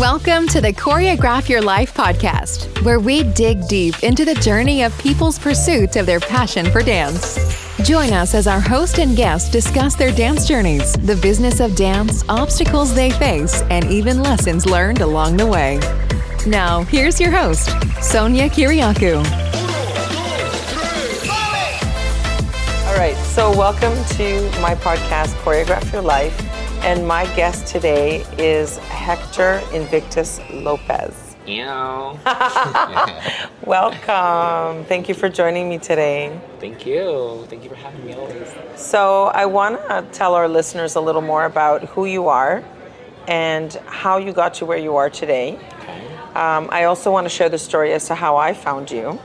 Welcome to the Choreograph Your Life podcast, where we dig deep into the journey of people's pursuit of their passion for dance. Join us as our host and guests discuss their dance journeys, the business of dance, obstacles they face, and even lessons learned along the way. Now, here's your host, Sonia Kyriacou. All right, so welcome to my podcast, Choreograph Your Life. And my guest today is Hector Invictus Lopez. Ew. Welcome. Thank you for joining me today. Thank you. Thank you for having me always. So I want to tell our listeners a little more about who you are and how you got to where you are today. Okay. I also want to share the story as to how I found you.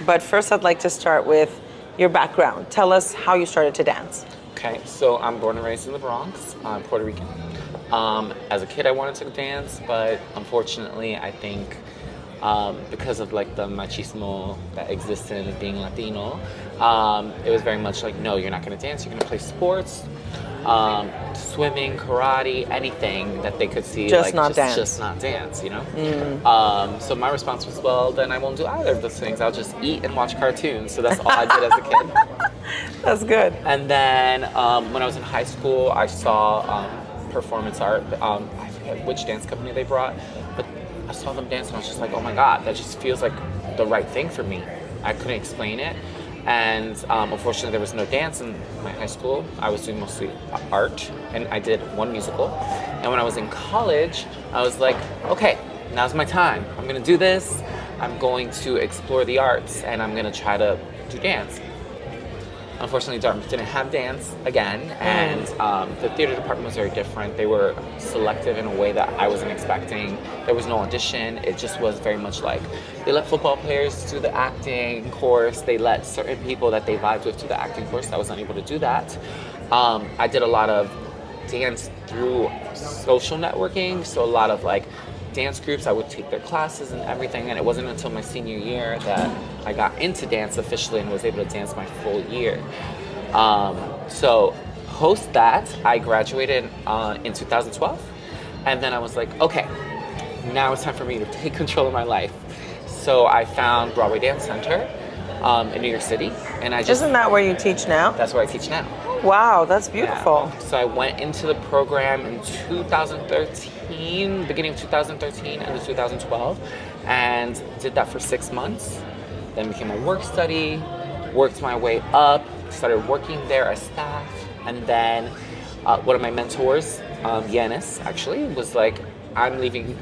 But first, I'd like to start with your background. Tell us how you started to dance. Okay, so I'm born and raised in the Bronx. I'm Puerto Rican. As a kid, I wanted to dance, but unfortunately, I think because of like the machismo that existed in being Latino, it was very much like, no, you're not going to dance. You're going to play sports, swimming, karate, anything that they could see. Just not dance, you know? So my response was, well, then I won't do either of those things. I'll just eat and watch cartoons. So that's all I did as a kid. That's good. And then when I was in high school, I saw performance art. I forget which dance company they brought, but I saw them dance and I was just like, oh my God, that just feels like the right thing for me. I couldn't explain it. And unfortunately, there was no dance in my high school. I was doing mostly art, and I did one musical. And when I was in college, I was like, okay, now's my time. I'm going to do this. I'm going to explore the arts, and I'm going to try to do dance. Unfortunately, Dartmouth didn't have dance again, and the theater department was very different. They were selective in a way that I wasn't expecting. There was no audition. It just was very much like they let football players do the acting course. They let certain people that they vibed with do the acting course. I was unable to do that. I did a lot of dance through social networking, so a lot of like dance groups. I would take their classes and everything, and it wasn't until my senior year that I got into dance officially and was able to dance my full year. So post that, I graduated in 2012, and then I was like, okay, now it's time for me to take control of my life. So I found Broadway Dance Center in New York City, and I just— Isn't that where you teach now? That's where I teach now. Wow, that's beautiful. Yeah. So I went into the program in 2013, beginning of 2013 and 2012, and did that for 6 months. Then became a work study, worked my way up, started working there as staff, and then one of my mentors, Yanis, actually, was like, I'm leaving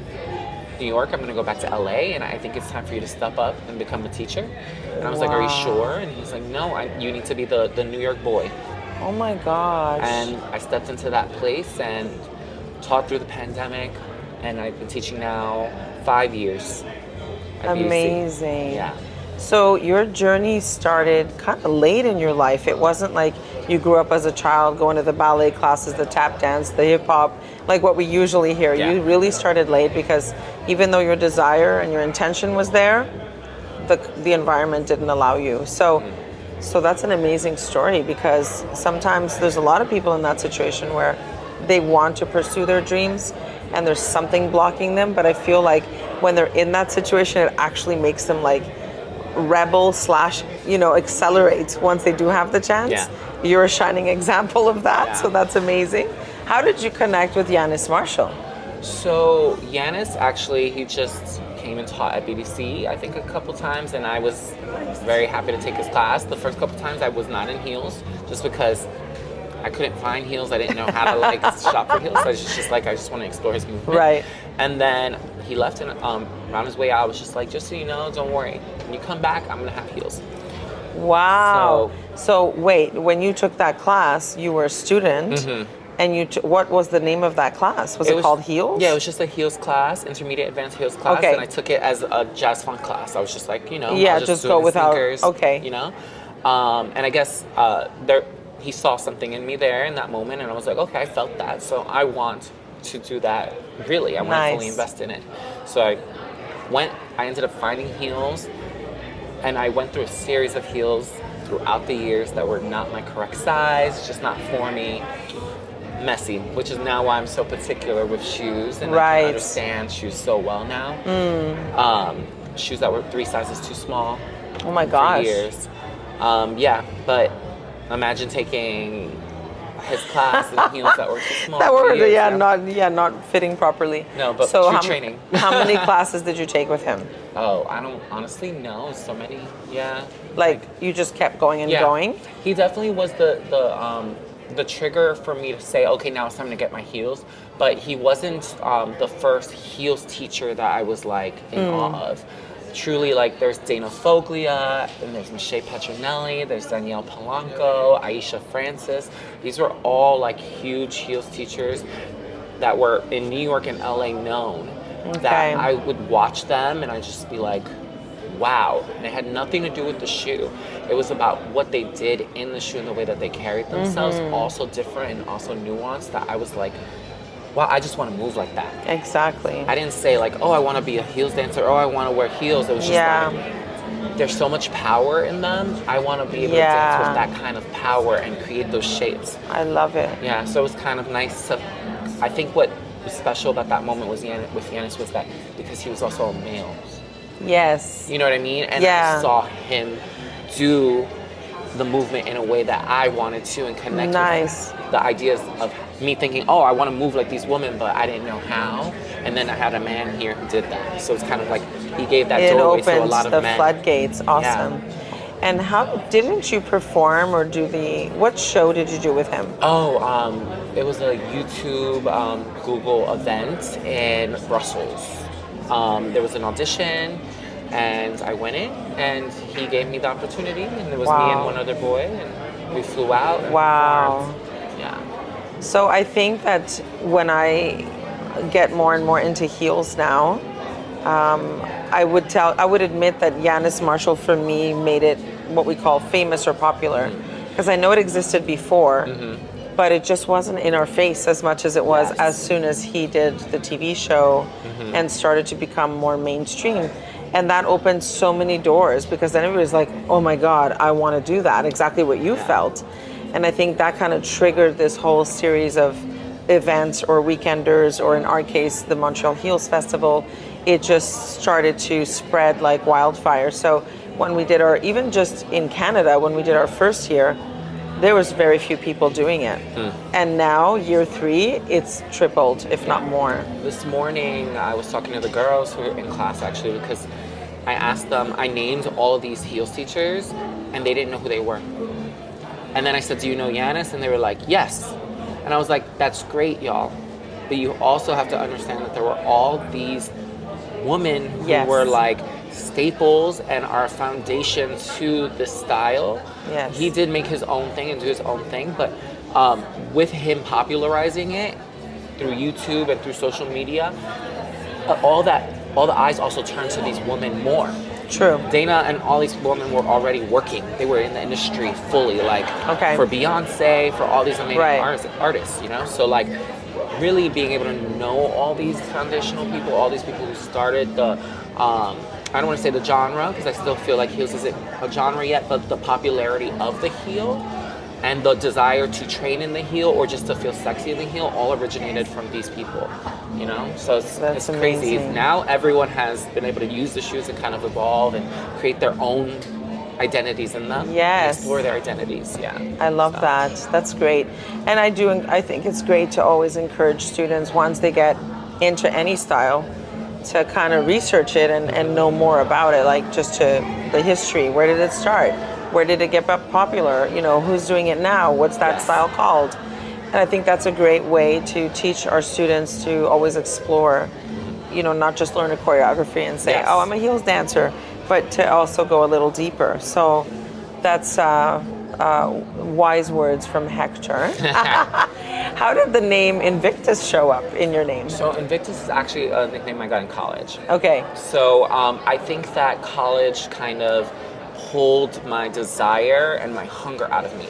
New York, I'm going to go back to LA, and I think it's time for you to step up and become a teacher. And I was like, are you sure? And he's like, no, you need to be the New York boy. Oh my gosh. And I stepped into that place and taught through the pandemic, and I've been teaching now 5 years at Amazing. BDC. Yeah. So your journey started kind of late in your life. It wasn't like you grew up as a child going to the ballet classes, the tap dance, the hip hop, like what we usually hear. Yeah. You really started late because even though your desire and your intention was there, the environment didn't allow you. So that's an amazing story, because sometimes there's a lot of people in that situation where they want to pursue their dreams and there's something blocking them. But I feel like when they're in that situation, it actually makes them like rebel / accelerate once they do have the chance. Yeah. You're a shining example of that. Yeah. So that's amazing. How did you connect with Yanis Marshall? So Yanis, actually, he just came and taught at BDC, I think a couple times, and I was very happy to take his class. The first couple times I was not in heels, just because I couldn't find heels. I didn't know how to like shop for heels. I was just like, I just want to explore his movement. Right. And then he left, and on his way out, I was just like, just so you know, don't worry. When you come back, I'm gonna have heels. Wow. So wait, when you took that class, you were a student, and what was the name of that class? Was it called Heels? Yeah, it was just a heels class, intermediate advanced heels class, and I took it as a jazz funk class. I was just like, yeah, I'll just do go it in without, sneakers, okay. And I guess he saw something in me there in that moment, and I was like, okay, I felt that, so I want to do that. Really, I want to fully invest in it. So I ended up finding heels, and I went through a series of heels throughout the years that were not my correct size, just not for me. messy, which is now why I'm so particular with shoes, and I Right. can understand shoes so well now. Shoes that were 3 sizes too small Oh my for gosh. years. Yeah, but imagine taking his class in heels that were too small. That for were years, not fitting properly. No, but so shoe training. how many classes did you take with him? Oh, I don't honestly know. So many. Yeah. Like you just kept going and Yeah. going? He definitely was the trigger for me to say, okay, now it's time to get my heels. But he wasn't the first heels teacher that I was like in awe of. Truly, like there's Dana Foglia, and there's Michelle Petronelli, there's Danielle Polanco, Aisha Francis. These were all like huge heels teachers that were in New York and LA known. Okay. That I would watch them and I'd just be like, wow. And it had nothing to do with the shoe. It was about what they did in the shoe and the way that they carried themselves, also different and also nuanced, that I was like, wow, I just want to move like that. Exactly. I didn't say like, oh, I want to be a heels dancer, oh, I want to wear heels. It was just like, there's so much power in them. I want to be able to dance with that kind of power and create those shapes. I love it. Yeah, so it was kind of nice to, I think what was special about that moment with Yanis was that because he was also a male. Yes. You know what I mean? And Yeah. I saw him do the movement in a way that I wanted to and connect Nice. with the ideas of me thinking, oh, I want to move like these women, but I didn't know how. And then I had a man here who did that. So it's kind of like he gave that It doorway to a opens lot of the men. floodgates. Awesome. And how didn't you perform or do what show did you do with him? Oh, it was a YouTube Google event in Brussels. There was an audition, and I went in, and he gave me the opportunity, and it was me and one other boy, and we flew out. And performed. Yeah. So I think that when I get more and more into heels now, I would admit that Yanis Marshall for me made it what we call famous or popular, because I know it existed before, but it just wasn't in our face as much as it was as soon as he did the TV show and started to become more mainstream. And that opened so many doors because then everybody's like, oh my God, I want to do that, exactly what you felt. And I think that kind of triggered this whole series of events or weekenders, or in our case, the Montreal Heels Festival. It just started to spread like wildfire. So when we did even just in Canada, when we did our first year, there was very few people doing it. And now, year 3, it's tripled, if not more. This morning, I was talking to the girls who were in class actually, because I asked them, I named all of these heels teachers, and they didn't know who they were. And then I said, do you know Yanis? And they were like, yes. And I was like, that's great, y'all. But you also have to understand that there were all these women who were like staples and are a foundation to the style. Yes. He did make his own thing and do his own thing, but with him popularizing it through YouTube and through social media, all the eyes also turned to these women more. True. Dana and all these women were already working. They were in the industry fully, like for Beyonce, for all these amazing artists, you know? So like really being able to know all these foundational people, all these people who started the, I don't want to say the genre, because I still feel like heels isn't a genre yet, but the popularity of the heel and the desire to train in the heel or just to feel sexy in the heel all originated from these people, you know? So it's crazy. Now everyone has been able to use the shoes and kind of evolve and create their own identities in them. Yes. Explore their identities, I love that. That's great. And I think it's great to always encourage students, once they get into any style, to kind of research it and know more about it, like just to the history. Where did it start? Where did it get popular? You know, who's doing it now? What's that style called? And I think that's a great way to teach our students to always explore, you know, not just learn a choreography and say, oh, I'm a heels dancer, but to also go a little deeper. So that's wise words from Hector. How did the name Invictus show up in your name? So Invictus is actually a nickname I got in college. Okay. So I think that college kind of pulled my desire and my hunger out of me.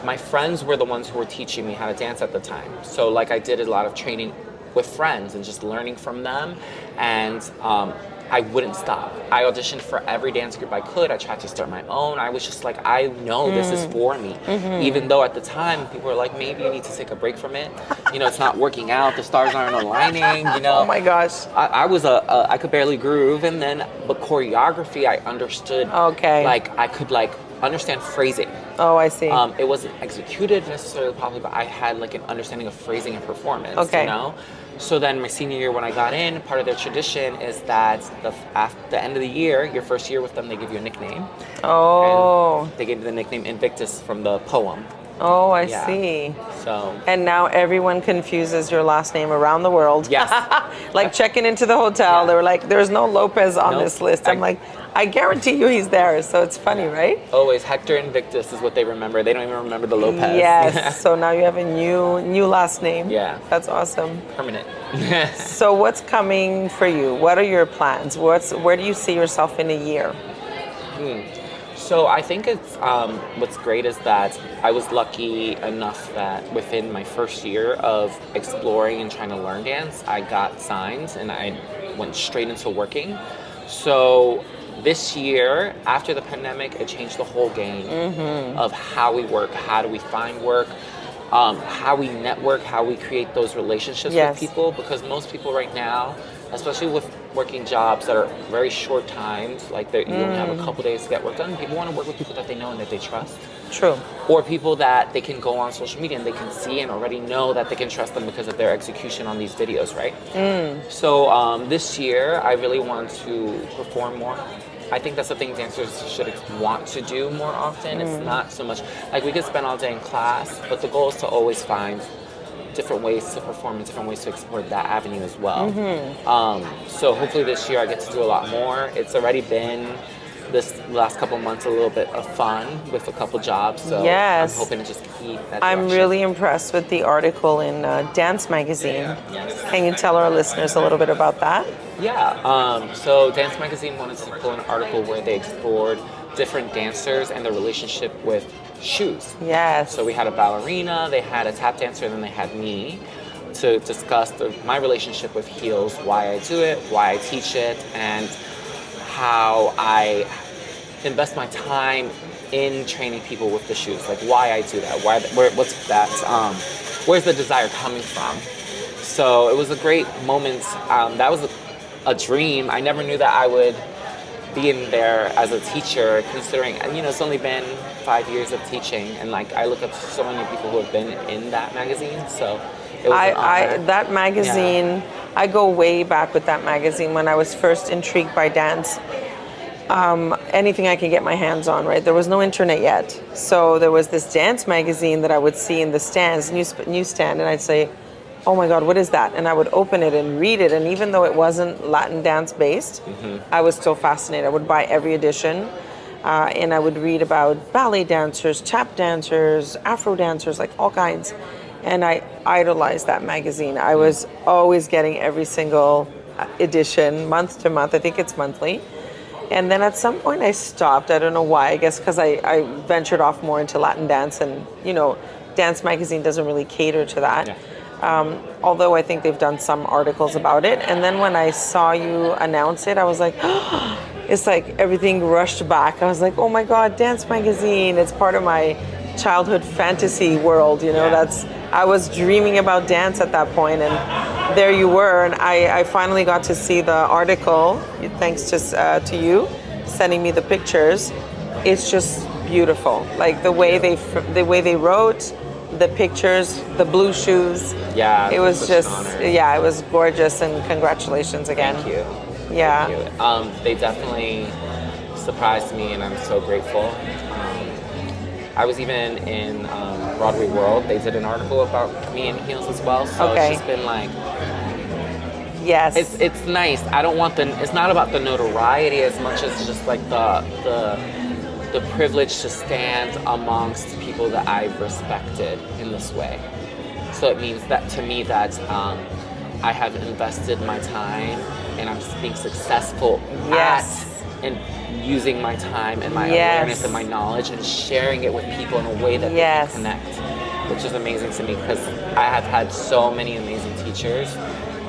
My friends were the ones who were teaching me how to dance at the time. So like I did a lot of training with friends and just learning from them. And I wouldn't stop. I auditioned for every dance group I could. I tried to start my own. I was just like, I know this is for me. Even though at the time people were like, maybe you need to take a break from it. You know, it's not working out. The stars aren't aligning. You know. Oh my gosh. I could barely groove, and then but choreography I understood. Okay. Like I could like understand phrasing. Oh, I see. It wasn't executed necessarily properly, but I had like an understanding of phrasing and performance. Okay. You know. So then my senior year when I got in, part of their tradition is that at the end of the year, your first year with them, they give you a nickname. Oh. And they gave me the nickname Invictus from the poem. Oh, I see. So. And now everyone confuses your last name around the world. Yes. Like checking into the hotel, they were like, "There's no Lopez on this list." I'm like, I guarantee you he's there. So it's funny, right? Always Hector Invictus is what they remember. They don't even remember the Lopez. Yes. So now you have a new last name. Yeah. That's awesome. Permanent. So what's coming for you? What are your plans? Where do you see yourself in a year? So I think it's what's great is that I was lucky enough that within my first year of exploring and trying to learn dance, I got signed and I went straight into working. So this year, after the pandemic, it changed the whole game of how we work, how do we find work, how we network, how we create those relationships with people. Because most people right now, especially with working jobs that are very short times, like you only have a couple days to get work done, people want to work with people that they know and that they trust. True. Or people that they can go on social media and they can see and already know that they can trust them because of their execution on these videos, right? So this year, I really want to perform more. I think that's the thing dancers should want to do more often. It's not so much, like we could spend all day in class, but the goal is to always find different ways to perform and different ways to explore that avenue as well. So hopefully this year I get to do a lot more. It's already been this last couple months a little bit of fun with a couple jobs, so I'm hoping to just keep that direction. I'm really impressed with the article in Dance Magazine. Can you tell our listeners a little bit about that? Yeah, so Dance Magazine wanted to pull an article where they explored different dancers and their relationship with shoes. Yes. So we had a ballerina, they had a tap dancer, and then they had me to discuss my relationship with heels, why I do it, why I teach it, and how I invest my time in training people with the shoes, like why I do that, what's that, where's the desire coming from? So it was a great moment. That was a dream. I never knew that I would be in there as a teacher, considering, it's only been 5 years of teaching, and like I look up to so many people who have been in that magazine. So it was an honor. That magazine, I go way back with that magazine when I was first intrigued by dance. Anything I could get my hands on, right? There was no internet yet. So there was this dance magazine that I would see in the stands, newsstand, and I'd say, oh my God, what is that? And I would open it and read it. And even though it wasn't Latin dance based, I was still fascinated. I would buy every edition. And I would read about ballet dancers, tap dancers, Afro dancers, like all kinds. And I idolized that magazine. I was always getting every single edition, month to month. I think it's monthly. And then at some point I stopped. I don't know why. I guess because I ventured off more into Latin dance. And, Dance Magazine doesn't really cater to that. Yeah. Although I think they've done some articles about it. And then when I saw you announce it, I was like, it's like everything rushed back. I was like, oh my God, Dance Magazine. It's part of my childhood fantasy world. I was dreaming about dance at that point, and there you were. And I finally got to see the article, thanks to you sending me the pictures. It's just beautiful. Like the way they wrote, the pictures, the blue shoes. Yeah, it was just it was gorgeous, and congratulations again. Thank you. Yeah. Thank you. They definitely surprised me, and I'm so grateful. I was even in Broadway World. They did an article about me in heels as well. So it's just been like, yes, it's nice. I don't want it's not about the notoriety as much as just like the privilege to stand amongst people that I've respected in this way. So it means that to me that I have invested my time and I'm being successful in using my time and my awareness and my knowledge and sharing it with people in a way that they can connect, which is amazing to me because I have had so many amazing teachers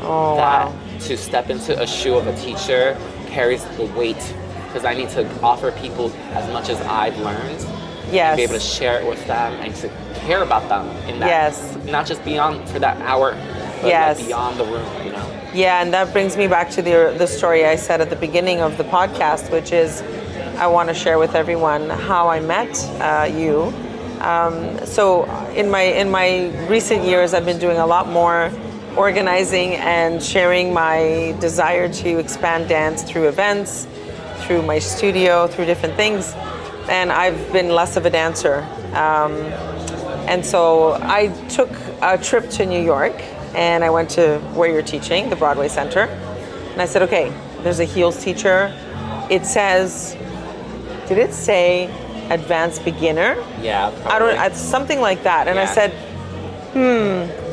to step into a shoe of a teacher carries the weight, because I need to offer people as much as I've learned. Yes. And be able to share it with them and to care about them in that. Yes. Not just beyond for that hour, but Yes. like beyond the room, you know. Yeah, and that brings me back to the story I said at the beginning of the podcast, which is I want to share with everyone how I met you. So in my recent years, I've been doing a lot more organizing and sharing my desire to expand dance through events, through my studio, through different things. And I've been less of a dancer. And so I took a trip to New York, and I went to where you're teaching, the Broadway Center. And I said, okay, there's a heels teacher. It says, did it say advanced beginner? Yeah, probably. Something like that. And I Yeah. said,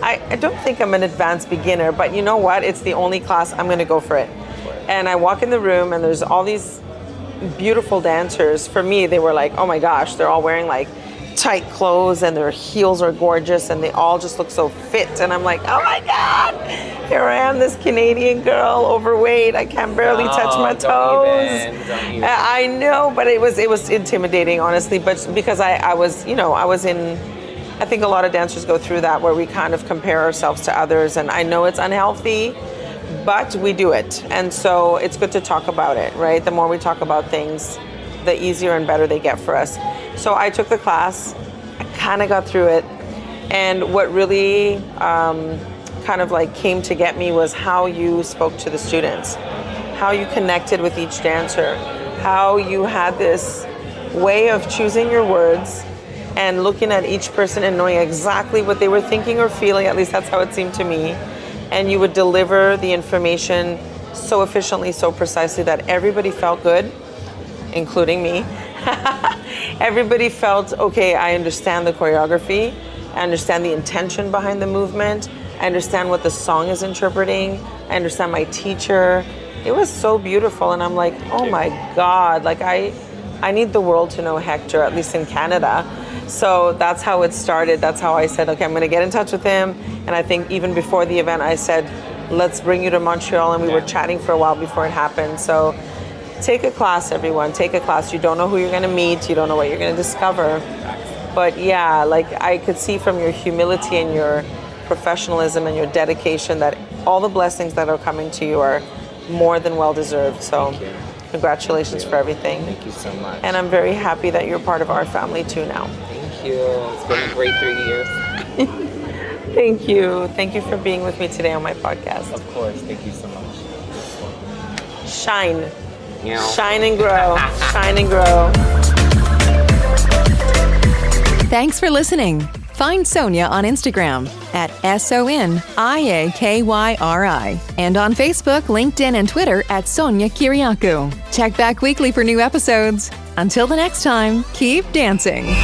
I don't think I'm an advanced beginner, but you know what? It's the only class, I'm gonna go for it. And I walk in the room and there's all these beautiful dancers. For me, they were like, oh my gosh, they're all wearing like tight clothes and their heels are gorgeous and they all just look so fit. And I'm like, oh my God, here I am, this Canadian girl, overweight. I can barely touch my toes. Don't even. I know, but it was intimidating, honestly. But because I was in, I think a lot of dancers go through that where we kind of compare ourselves to others. And I know it's unhealthy, but we do it. And so it's good to talk about it, right? The more we talk about things, the easier and better they get for us. So I took the class, I kind of got through it. And what really kind of like came to get me was how you spoke to the students, how you connected with each dancer, how you had this way of choosing your words and looking at each person and knowing exactly what they were thinking or feeling. At least that's how it seemed to me. And you would deliver the information so efficiently, so precisely that everybody felt good, including me. Everybody felt, okay, I understand the choreography, I understand the intention behind the movement, I understand what the song is interpreting, I understand my teacher. It was so beautiful, and I'm like, oh my God, like I need the world to know Hector, at least in Canada. So that's how it started. That's how I said, okay, I'm gonna get in touch with him. And I think even before the event, I said, let's bring you to Montreal, and we were chatting for a while before it happened. So take a class, everyone, take a class. You don't know who you're gonna meet, you don't know what you're gonna discover. But yeah, like I could see from your humility and your professionalism and your dedication that all the blessings that are coming to you are more than well deserved. So congratulations for everything. Thank you so much. And I'm very happy that you're part of our family too now. Thank you. It's been a great 3 years. Thank you. Thank you for being with me today on my podcast. Of course. Thank you so much. Shine. Meow. Shine and grow. Shine and grow. Thanks for listening. Find Sonia on Instagram at SONIAKYRI and on Facebook, LinkedIn, and Twitter at Sonia Kyriacou. Check back weekly for new episodes. Until the next time, keep dancing.